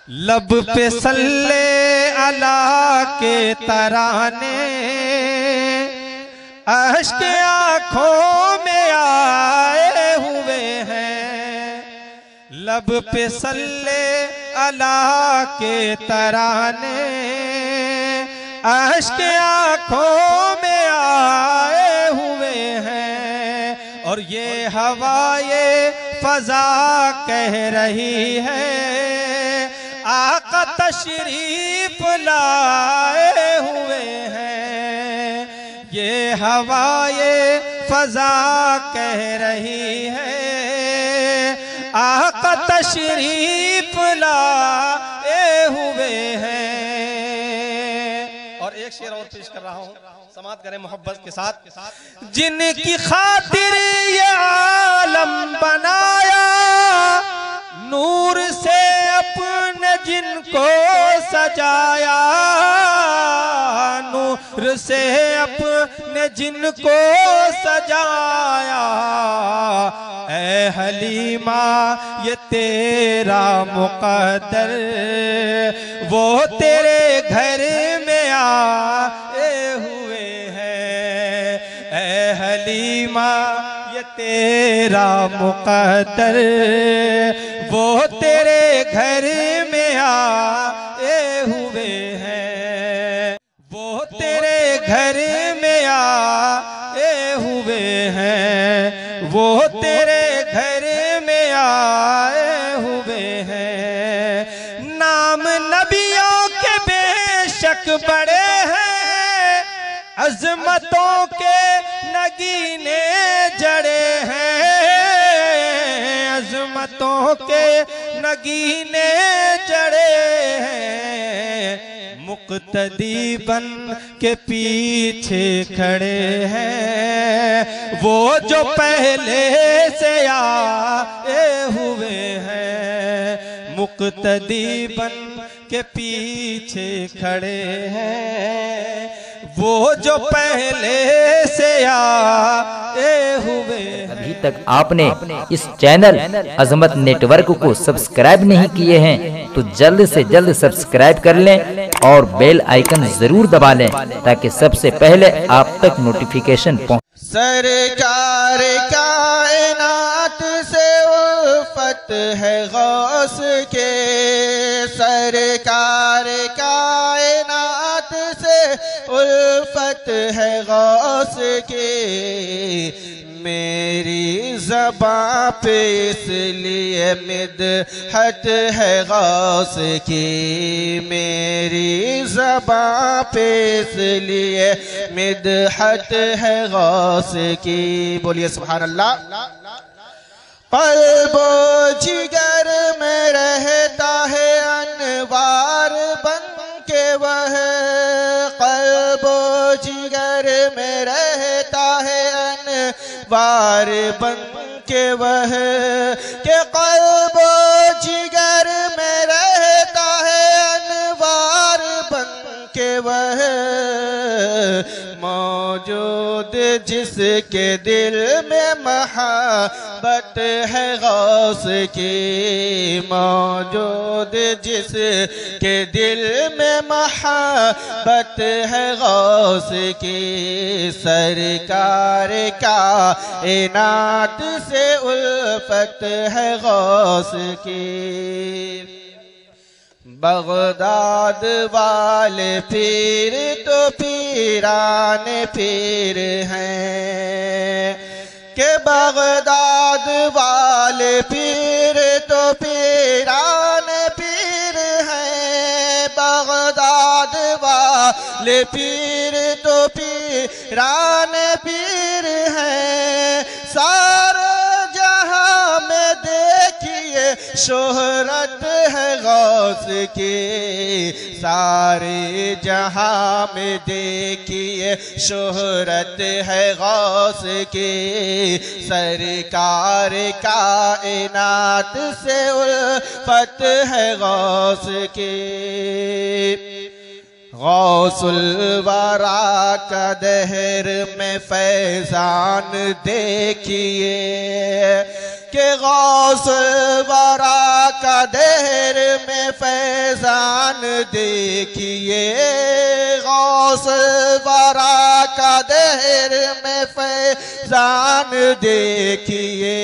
लब पे सल्ले अला के तराने अश्क आँखों में आए हुए हैं। लब पे सल्ले अला के तराने अश्क आँखों में आए हुए हैं। और ये हवाए फजा कह रही है आका तशरीफ लाए हुए हैं। ये हवाए फजा कह रही है आका तशरीफ लाए हुए हैं। और एक शेर और पेश कर रहा हूँ, समात करें मोहब्बत के साथ। जिनकी खातिर ये आलम बनाया, नूर से अपने जिनको सजाया, नूर से अपने जिनको सजाया। ऐ हलीमा ये तेरा मुक़द्दर, वो तेरे घर में आए हुए हैं। ऐ हलीमा ये तेरा मुक़द्दर, वो तेरे घर में आए हुए हैं। वो तेरे घर में आए हुए हैं। वो तेरे घर में आए हुए हैं। नाम नबियों के बेशक बड़े हैं, अज़मतों के नगीने जड़े हैं। अज़मतों के नगीने जड़े हैं। मुक़्तदी बन के पीछे खड़े हैं, वो जो पहले से आए हुए हैं। मुक़्तदी बन के पीछे खड़े हैं, वो जो पहले से आए हुए हैं। अभी तक आपने इस चैनल अज़मत नेटवर्क को सब्सक्राइब नहीं किए हैं तो जल्द से जल्द सब्सक्राइब कर लें और बेल आइकन जरूर दबा लें ताकि सबसे पहले आप तक नोटिफिकेशन पहुंचे। सरकार कायनात से उल्फत है गौस के, सरकार कायनात से उल्फत है गौस के। मेरी ज़बां पे इसलिए मिदहत है गौस की, मेरी ज़बां पे इसलिए मिदहत है गौस की। बोलिए सुभान अल्लाह। क़ल्बो जिगर में रहता है अनवार बन के वह, क़ल्बो जिगर में रहता है अनवार बन के वह, के क़ल्बो जिगर में रहता है अनवार बन के वह। मौजूद जिसके दिल में मोहब्बत है गौस की, मौजूद जिसके दिल में मोहब्बत है गौस की। सरकार कायनात से उल्फत है गौस की। बगदाद वाले पीर तो पीरान पीर हैं, के बगदाद वाले पीर तो पीरान पीर हैं। बगदाद वाले पीर तो पीरान पीर हैं। सारे जहां में देखिए शोहरत है गौस की, सारे जहां में देखिए शोहरत है गौस की। सरकार कायनात से उल्फत है गौस की। गौसुल वरा का दहर में फैजान देखिए, के गौस वरा का देर में फैजान देखिए, गौस वरा का देर में फैजान देखिए,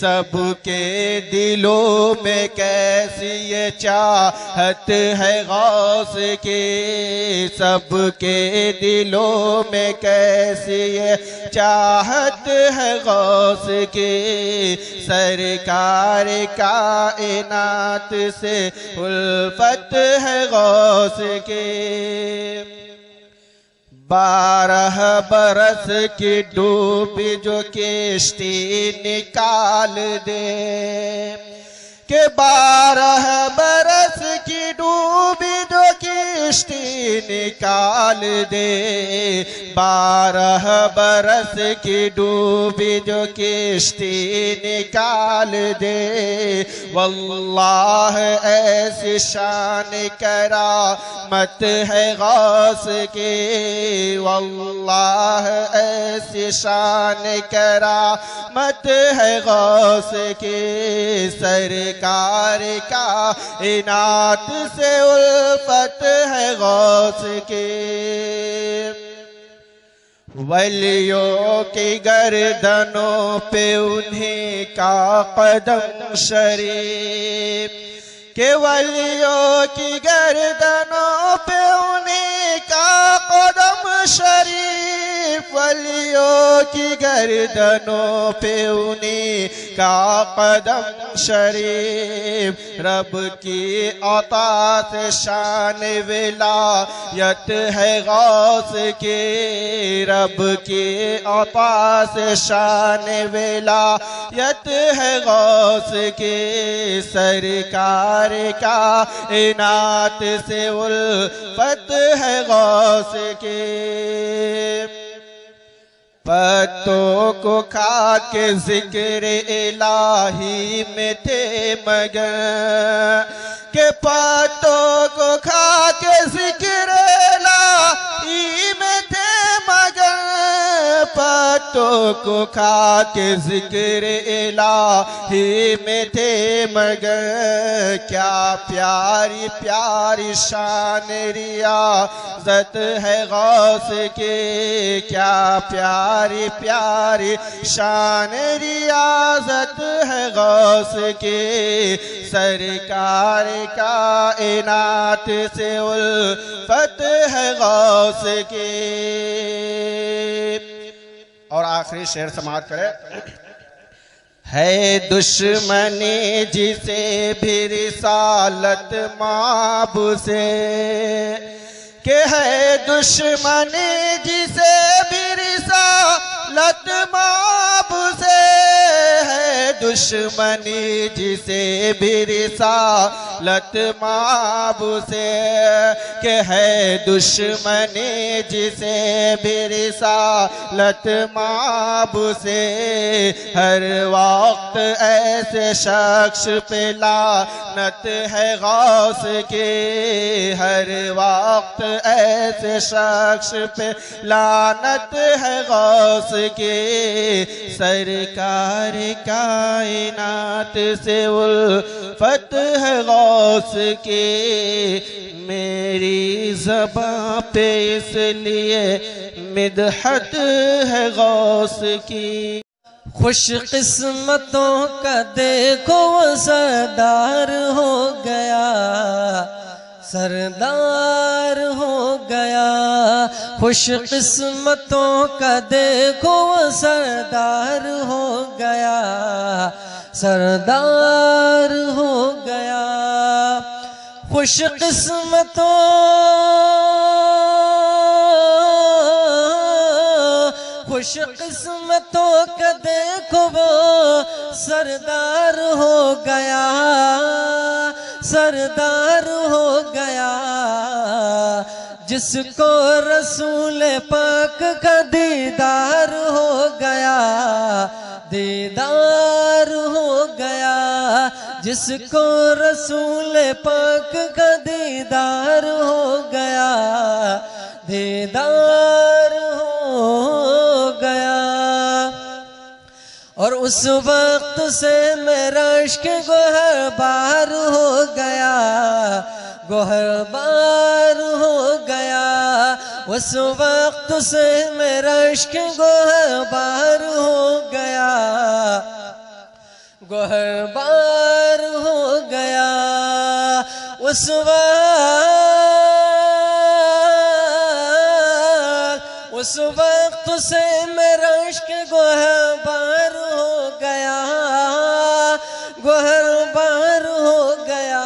सबके दिलों में कैसी ये चाहत है गौस की, सबके दिलों में कैसी ये चाहत है गौस की, सरकार कायनात से उल्फत है गौस की। 12 बरस की डूबी जो किश्ती निकाल दे, के 12 बरस की डूबी जो किश्ती निकाल दे, 12 बरस की डूबी जो किश्ती निकाल दे, वल्लाह ऐसी शान करामत है गौस की, वल्लाह ऐसी शान करामत है गौस की, सरकार कायनात से उल्फत है गौस की। वलियों की गर्दनों पे उन्हीं का कदम शरीफ, के वलियों की गर्दनों पे उन्हीं का कदम शरीफ, वलियों की गर्दनों पे उन्हीं का कदम शरीफ, रब की अता से शान विलायत है गौस की, रब की अता से शान विलायत है गौस की, सरकार कायनात से उल्फत है गौस की। पत्तों को खा के जिक्र इलाही में थे मगन, के पत्तों को खा के जिक्र इलाही में थे मगन, पत्तों को खा के जिक्र इलाही में थे मगर, क्या प्यारी प्यारी शान रियाज़त है गौस की, क्या प्यारी प्यारी शान रियाज़त है गौस की, सरकार कायनात से उल्फत है गौस की। और आखिरी शेर समाप्त करें। है दुश्मनी जिसे भी रिसालत माब से, के है दुश्मनी जिसे भी रिसालत माब से, है दुश्मनी जिसे भी रिसालत माब से, के है दुश्मनी जिसे भी रिसालत माब से, हर वक्त ऐसे शख्स पे लानत है गौस की, हर वक्त ऐसे शख्स पे लानत है गौस की, सरकार कायनात से उल्फत है गौस की, मेरी ज़बां पे इसलिए मिदहत है गौस की। खुश किस्मतों का देखो सरदार हो गया, सरदार हो गया, खुश किस्मतों का देखो सरदार हो गया, सरदार हो गया, खुश किस्मतों खुश किस्मतों का देखो वो सरदार हो गया, सरदार हो गया, जिसको रसूल पाक का दीदार हो गया, दीदार हो गया, जिसको रसूल पाक का दीदार हो गया, दीदार हो गया। और उस वक्त से मेरा इश्क गोहरबार हो गया, गोहरबार हो गया। उस वक्त से मेरा इश्क गोहरबार हो गया, गोहरबार हो गया। उस वक्त से मेरा इश्क गोहरबार हो गया, गोहरबार हो गया।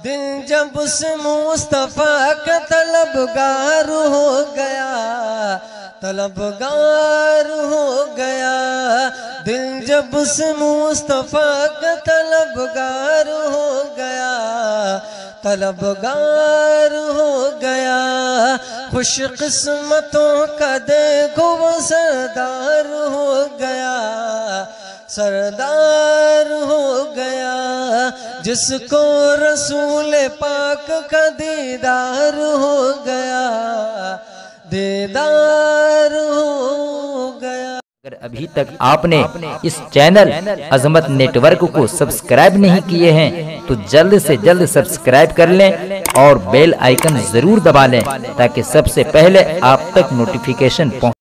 दिल जब उस मुस्तफा का तलबगार हो गया, तलबगार हो गया। दिल जब उस मुस्तफा का तलबगार हो गया, तलबगार हो गया। खुश किस्मतों का देखो वो सरदार हो गया, सरदार हो गया। जिसको रसूल पाक का दीदार हो गया, दीदार हो गया। अगर अभी तक आपने इस चैनल अजमत नेटवर्क को सब्सक्राइब नहीं किए हैं तो जल्द से जल्द सब्सक्राइब कर लें और बेल आइकन जरूर दबा लें ताकि सबसे पहले आप तक नोटिफिकेशन पहुंचे।